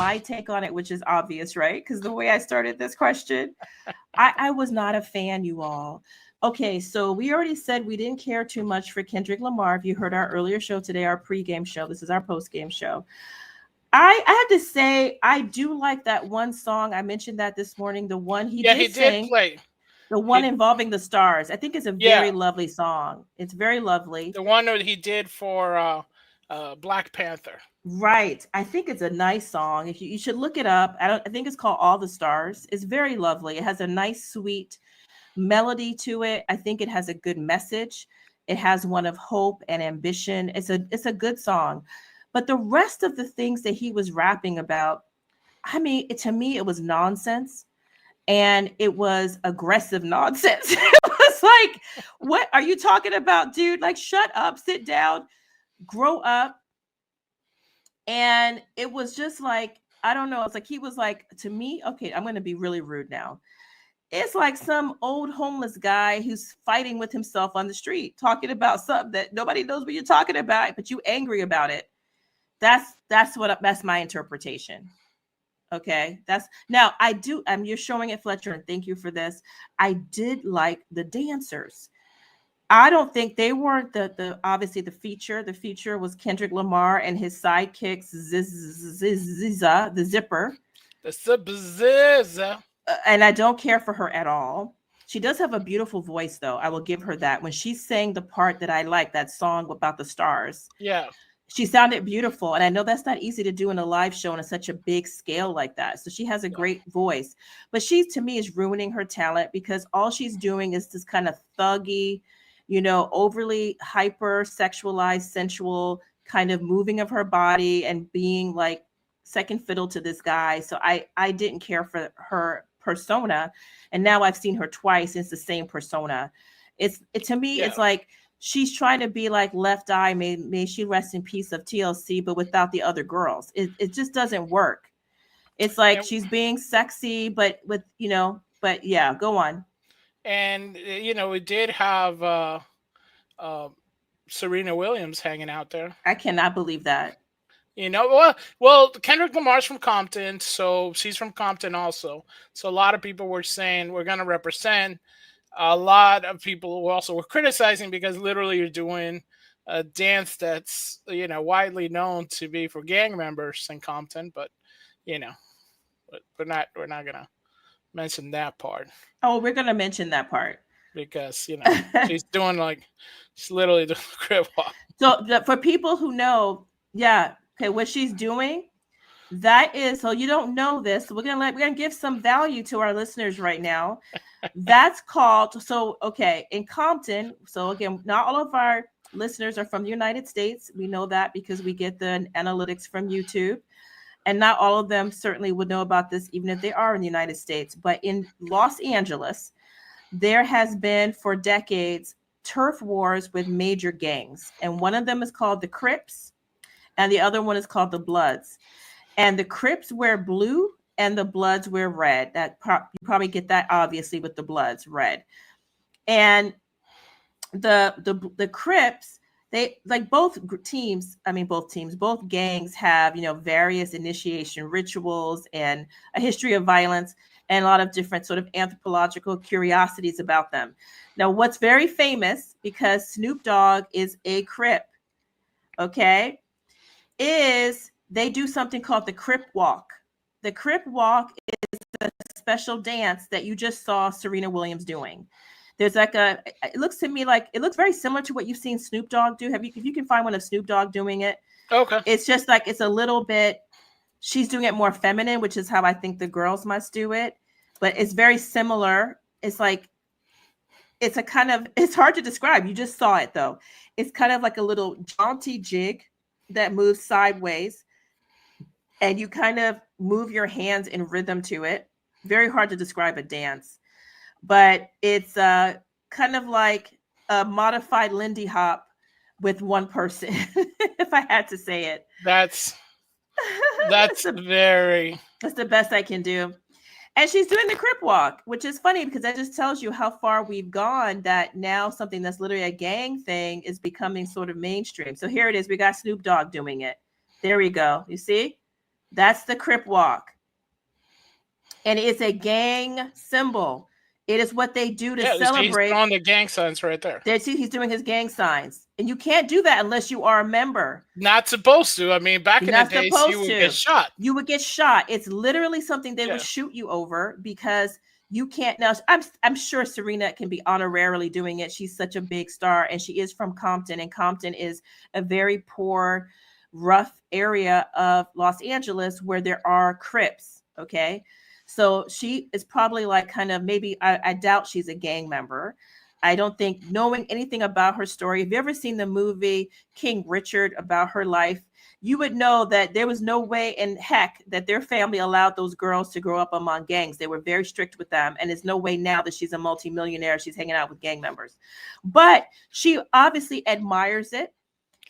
my take on it, which is obvious, right? Because the way I started this question, I was not a fan, you all. Okay, so we already said we didn't care too much for Kendrick Lamar. If you heard our earlier show today, our pregame show, this is our postgame show. I have to say, I do like that one song. I mentioned that this morning. The one he Yeah, did he did sing, play. the one He involving the stars. I think it's a very yeah, lovely song. It's very lovely. the one that he did for Black Panther. Right. I think it's a nice song. If you should look it up. I think it's called All the Stars. It's very lovely. It has a nice, sweet melody to it. I think it has a good message. It has one of hope and ambition. It's a good song. But the rest of the things that he was rapping about, I mean, to me, it was nonsense. And it was aggressive nonsense. It was like, what are you talking about, dude? Like, shut up, sit down, grow up. And it was just like, I don't know. It's like he was like, to me, okay, I'm going to be really rude now. It's like some old homeless guy who's fighting with himself on the street, talking about something that nobody knows what you're talking about, but you angry about it. That's my interpretation. Okay. That's now I do. You're showing it, Fletcher, and thank you for this. I did like the dancers. I don't think they weren't the obviously the feature. The feature was Kendrick Lamar and his sidekicks, Ziza, the zipper. The Subziza. And I don't care for her at all. She does have a beautiful voice, though. I will give her that. When she sang the part that I like, that song about the stars, Yeah. she sounded beautiful. And I know that's not easy to do in a live show on such a big scale like that. So she has a Yeah. great voice. But she, to me, is ruining her talent because all she's doing is this kind of thuggy, overly hyper sexualized, sensual kind of moving of her body and being like second fiddle to this guy. So I didn't care for her persona. And now I've seen her twice. And it's the same persona. To me, Yeah. it's like she's trying to be like Left Eye, may she rest in peace of TLC, but without the other girls. It just doesn't work. It's like And she's being sexy, but but yeah, go on. we did have uh, Serena Williams hanging out there. I cannot believe that. Kendrick Lamar's from Compton, so she's from Compton also. So a lot of people were saying we're gonna represent. A lot of people who also were criticizing because literally you're doing a dance that's widely known to be for gang members in Compton, but you know we're not gonna mention that part Oh, we're gonna mention that part. because she's doing she's literally doing a crib walk. So for people who know, yeah, okay, what she's doing, that is, so you don't know this. So we're gonna give some value to our listeners right now. That's called, so okay, in Compton. So again, not all of our listeners are from the United States. We know that because we get the analytics from YouTube. And not all of them certainly would know about this, even if they are in the United States. But in Los Angeles, there has been for decades turf wars with major gangs. And one of them is called the Crips, and the other one is called the Bloods. And the Crips wear blue and the Bloods wear red. You probably get that obviously with the Bloods, red. And the Crips, they like both gangs have various initiation rituals and a history of violence and a lot of different sort of anthropological curiosities about them. Now, what's very famous, because Snoop Dogg is a Crip, okay, is they do something called the Crip Walk. The Crip Walk is a special dance that you just saw Serena Williams doing. There's like it looks to me like it looks very similar to what you've seen Snoop Dogg do. If you can find one of Snoop Dogg doing it, Okay. it's just like it's a little bit, she's doing it more feminine, which is how I think the girls must do it. But it's very similar. It's like, it's hard to describe. You just saw it though. It's kind of like a little jaunty jig that moves sideways, and you kind of move your hands in rhythm to it. Very hard to describe a dance. But it's kind of like a modified Lindy Hop with one person, if I had to say it. That's that's, that's the, very that's the best I can do. And she's doing the Crip Walk, which is funny because that just tells you how far we've gone, that now something that's literally a gang thing is becoming sort of mainstream. So here it is. We got Snoop Dogg doing it. There we go. You see? That's the Crip Walk. And it's a gang symbol. It is what they do to celebrate. He's on the gang signs right there. He's doing his gang signs. And you can't do that unless you are a member. Not supposed to. I mean, back in the days, you would get shot. You would get shot. It's literally something they would shoot you over because you can't. Now, I'm sure Serena can be honorarily doing it. She's such a big star, and she is from Compton, and Compton is a very poor, rough area of Los Angeles where there are Crips, okay? So she is probably like kind of maybe, I doubt she's a gang member. I don't think knowing anything about her story. Have you ever seen the movie King Richard about her life? You would know that there was no way in heck that their family allowed those girls to grow up among gangs. They were very strict with them. And there's no way now that she's a multimillionaire, she's hanging out with gang members. But she obviously admires it.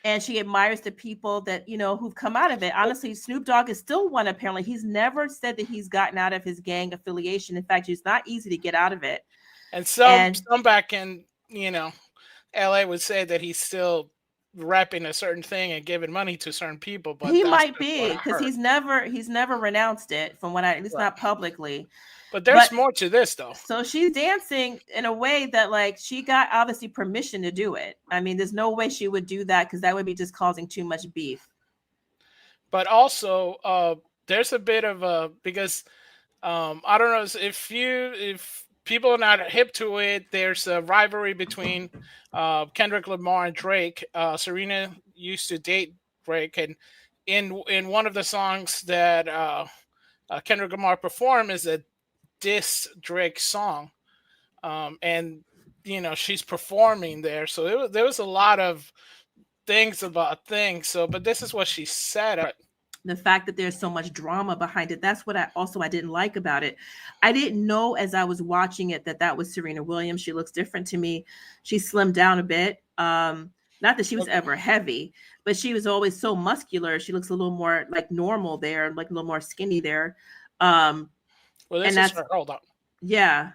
And she admires the people that, you know, who've come out of it. Honestly, Snoop Dogg is still one, apparently. He's never said that he's gotten out of his gang affiliation. In fact, it's not easy to get out of it. And some back in, you know, LA would say that he's still repping a certain thing and giving money to certain people. But he might be, because he's never renounced it from what at least not publicly. But there's more to this, though. So she's dancing in a way that, like, she got obviously permission to do it. I mean, there's no way she would do that because that would be just causing too much beef. But also, there's a bit of because I don't know if people are not hip to it. There's a rivalry between Kendrick Lamar and Drake. Serena used to date Drake, and in one of the songs that Kendrick Lamar performed is a diss Drake song, and you know she's performing there, so there was a lot of things about things. So, but this is what she said. The fact that there's so much drama behind it, that's what I didn't like about it. I didn't know as I was watching it that was Serena Williams. She looks different to me. She slimmed down a bit. Not that she was ever heavy, but she was always so muscular. She looks a little more like normal there, like a little more skinny there. Well, this is her. Hold on. Yeah.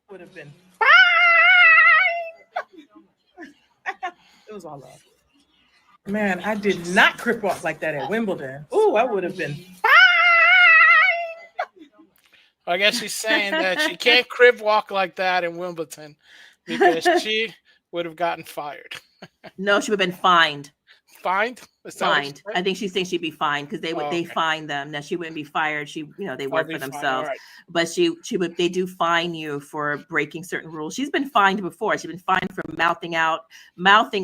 Would have been it was all love. Man, I did not crip walk like that at Wimbledon. Ooh, I would have been I guess she's saying that she can't crib walk like that in Wimbledon because she would have gotten fired. No, she would have been fined. Fined? Fined. I think she thinks she'd be fined because they fine them. Now she wouldn't be fired. They work for themselves. Right. But they do fine you for breaking certain rules. She's been fined before. She's been fined for mouthing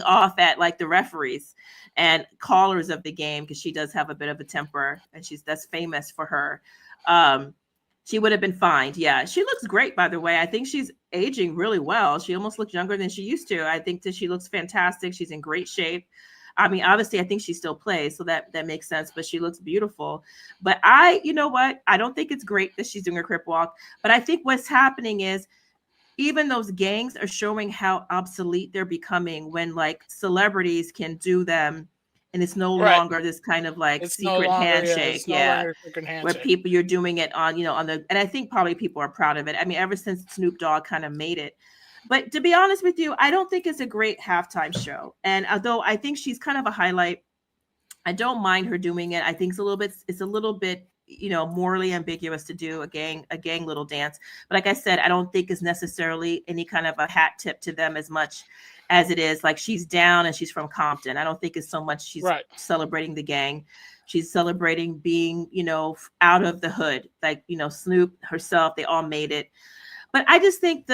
off at like the referees and callers of the game because she does have a bit of a temper and that's famous for her. She would have been fined. Yeah, she looks great, by the way. I think she's aging really well. She almost looks younger than she used to. I think that she looks fantastic. She's in great shape. I mean, obviously, I think she still plays, so that makes sense, but she looks beautiful. But you know what? I don't think it's great that she's doing a crip walk, but I think what's happening is even those gangs are showing how obsolete they're becoming when, like, celebrities can do them, and it's no longer this kind of, like, secret handshake. Where people, you're doing it on, and I think probably people are proud of it. I mean, ever since Snoop Dogg kind of made it. But to be honest with you, I don't think it's a great halftime show. And although I think she's kind of a highlight, I don't mind her doing it. I think it's a little bit, morally ambiguous to do a gang little dance. But like I said, I don't think it's necessarily any kind of a hat tip to them as much as it is like she's down and she's from Compton. I don't think it's so much she's celebrating the gang. She's celebrating being, out of the hood. Like, Snoop herself, they all made it. But I just think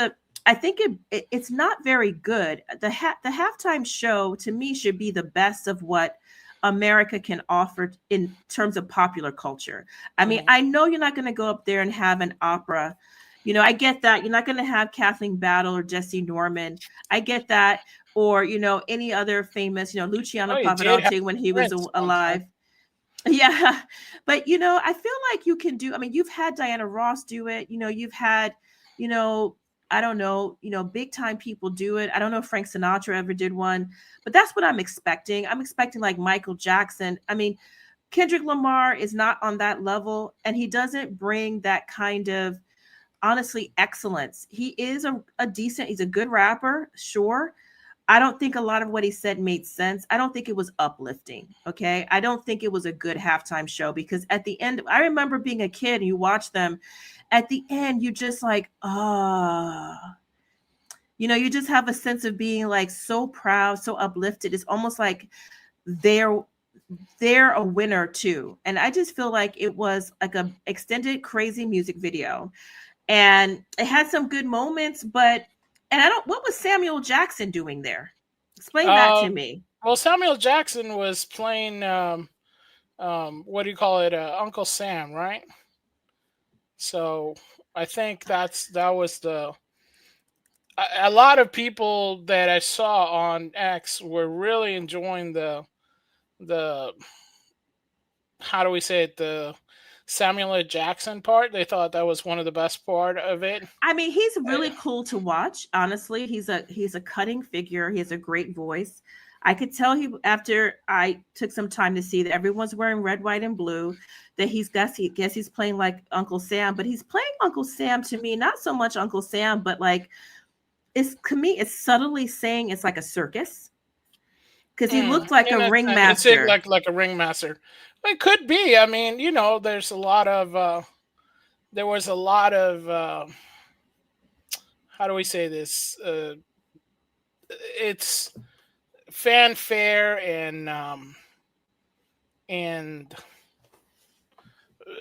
it's not very good. The halftime show to me should be the best of what America can offer in terms of popular culture. I mean, I know you're not going to go up there and have an opera. I get that. You're not going to have Kathleen Battle or Jesse Norman. I get that. Or, any other famous, Luciano Pavarotti when he was alive. Yeah. But, I feel like you can do, you've had Diana Ross do it. You've had, I don't know, big time people do it. I don't know if Frank Sinatra ever did one, but that's what I'm expecting. I'm expecting like Michael Jackson. I mean, Kendrick Lamar is not on that level, and he doesn't bring that kind of, honestly, excellence. He is he's a good rapper, sure, I don't think a lot of what he said made sense. I don't think it was uplifting. Okay. I don't think it was a good halftime show because at the end, I remember being a kid and you watch them. At the end, you just like, you just have a sense of being like so proud, so uplifted. It's almost like they're they're a winner too. And I just feel like it was like a extended crazy music video. And it had some good moments, but and I don't what was Samuel Jackson doing there? Explain that to Uh, me. well, Samuel Jackson was playing what do you call it, Uncle Sam, right? So I think that was a lot of people that I saw on X were really enjoying the how do we say it, the Samuel L. Jackson part. They thought that was one of the best part of it. I mean, he's Uh, really cool to watch. Honestly, he's a cutting figure. He has a great voice. I could tell he after I took some time to see that everyone's wearing red, white, and blue. That guess he's playing like Uncle Sam, but he's playing Uncle Sam to me, not so much Uncle Sam, but like it's to me, it's subtly saying it's like a circus because he looked like in a a sense, it's it ringmaster. like a ringmaster. It could be. I mean, there's a lot of there was a lot of how do we say this? It's fanfare and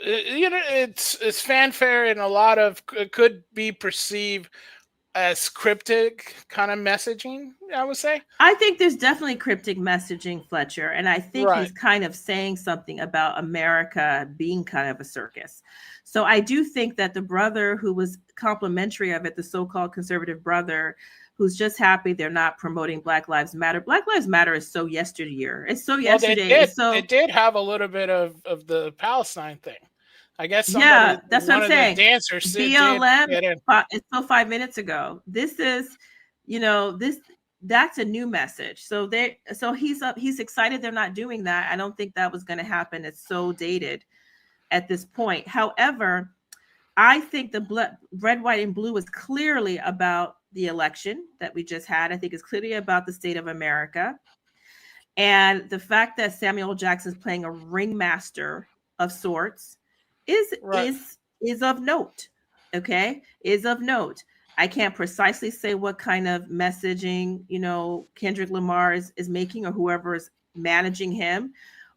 it's fanfare and a lot of it could be perceived as cryptic kind of messaging, I would say. I think there's definitely cryptic messaging, Fletcher, and I think Right. he's kind of saying something about America being kind of a circus. So I do think that the brother who was complimentary of it, the so-called conservative brother, who's just happy they're not promoting Black Lives Matter. Black Lives Matter is so yesteryear. It's so Well, they yesterday. did It's they so did have a little bit of the Palestine thing. I guess yeah. That's what one I'm of the saying. dancers did BLM. get in. It's still 5 minutes ago. This is, this that's a new message. So he's up. He's excited they're not doing that. I don't think that was going to happen. It's so dated at this point. However, I think the red, white, and blue is clearly about the election that we just had. I think it's clearly about the state of America. And the fact that Samuel Jackson is playing a ringmaster of sorts is Right. is is of note. Okay, is of note. I can't precisely say what kind of messaging Kendrick Lamar is making, or whoever is managing him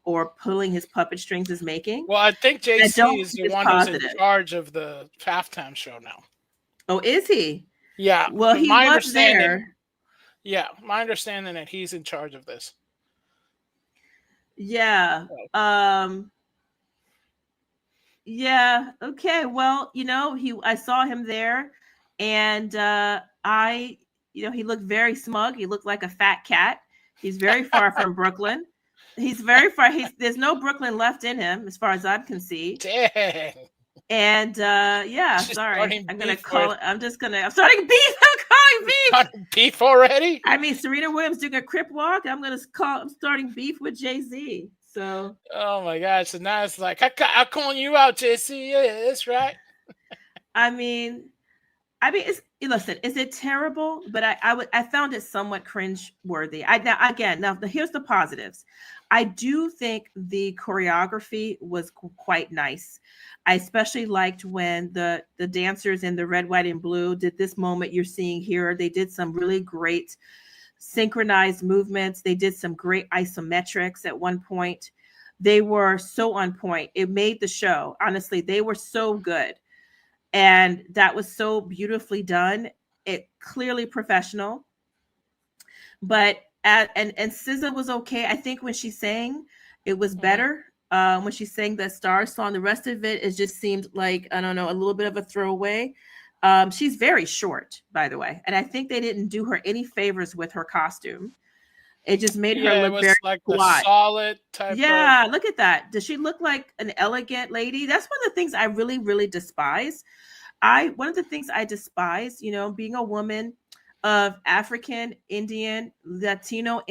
or pulling his puppet strings is making. Well, I think I JC don't is think the it's one who's in positive. charge of the halftime show now. Oh, is he? Yeah, Well, he my was understanding. there. Yeah, my understanding that he's in charge of this. Yeah. Yeah. Okay. Well, I saw him there, and he looked very smug. He looked like a fat cat. He's very far from Brooklyn. He's very far. There's no Brooklyn left in him, as far as I can see. Dang. And yeah, She's sorry. starting I'm gonna beef call with it. I'm starting beef. I'm calling beef. starting beef already. I mean, Serena Williams doing a crip walk. I'm starting beef with Jay-Z. So Oh my gosh! So now it's like I'm calling you out, JC. Yeah, that's right. I mean, listen, is it terrible? But I found it somewhat cringe worthy. Here's the positives. I do think the choreography was quite nice. I especially liked when the dancers in the red, white, and blue did this moment you're seeing here. They did some really great synchronized movements. They did some great isometrics at one point. They were so on point. It made the show. Honestly, they were so good. And that was so beautifully done. It clearly professional. But and SZA was okay. I think when she sang, it was better. When she sang that Star song, the rest of it just seemed like, I don't know, a little bit of a throwaway. She's very short, by the way, and I think they didn't do her any favors with her costume. It just made her Yeah, it look very was like the squat. solid type of. Yeah, look at that. Does she look like an elegant lady? That's one of the things I really, really despise. One of the things I despise, being a woman of African, Indian, Latino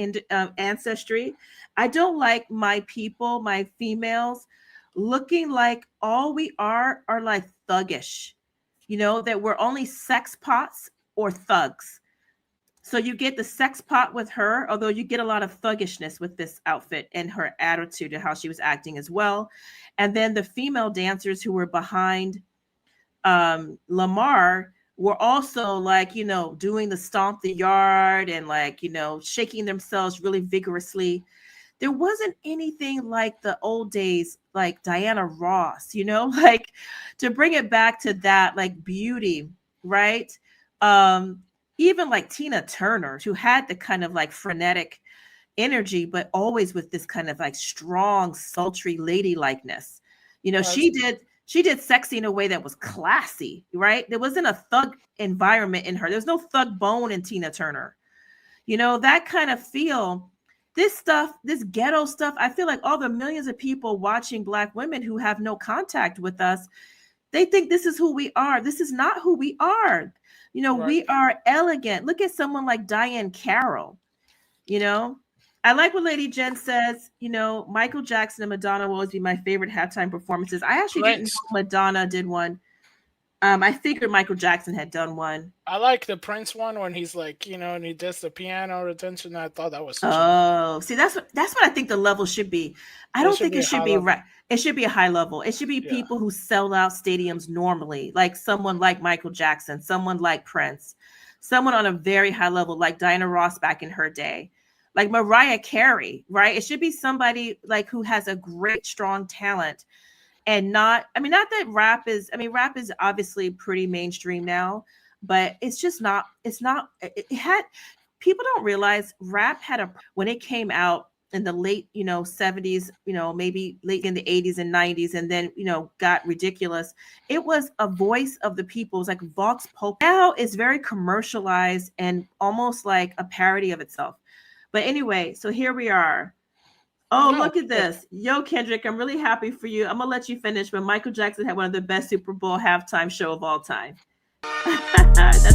ancestry, I don't like my people, my females, looking like all we are like thuggish. That we're only sex pots or thugs. So you get the sex pot with her, although you get a lot of thuggishness with this outfit and her attitude and how she was acting as well. And then the female dancers who were behind Lamar were also like, you know, doing the stomp the yard and like, you know, shaking themselves really vigorously. There wasn't anything like the old days, like Diana Ross, you know, like to bring it back to that like beauty, right? Even like Tina Turner, who had the kind of like frenetic energy, but always with this kind of like strong, sultry ladylikeness. You know, she did sexy in a way that was classy, right? There wasn't a thug environment in her. There's no thug bone in Tina Turner. You know, that kind of feel. This stuff, this ghetto stuff, I feel like all the millions of people watching Black women who have no contact with us, they think this is who we are. This is not who we are. You know, we are elegant. Look at someone like Diane Carroll. You know, I like what Lady Jen says. You know, Michael Jackson and Madonna will always be my favorite halftime performances. I actually didn't know Madonna did one. I figured Michael Jackson had done one. I like the Prince one when he's like, you know, and he does the piano retention. I thought that was. See, that's what I think the level should be. I don't think it should be right. It should be a high level. It should be people who sell out stadiums normally, like someone like Michael Jackson, someone like Prince, someone on a very high level, like Diana Ross back in her day, like Mariah Carey, right? It should be somebody like who has a great, strong talent. And not that rap is obviously pretty mainstream now, but it's just not, it had, people don't realize rap had when it came out in the late, 70s, maybe late in the 80s and 90s, and then, got ridiculous. It was a voice of the people. It was like Vox Pop. Now it's very commercialized and almost like a parody of itself. But anyway, so here we are. Oh, look at this. Yo, Kendrick, I'm really happy for you. I'm going to let you finish, but Michael Jackson had one of the best Super Bowl halftime show of all time. That's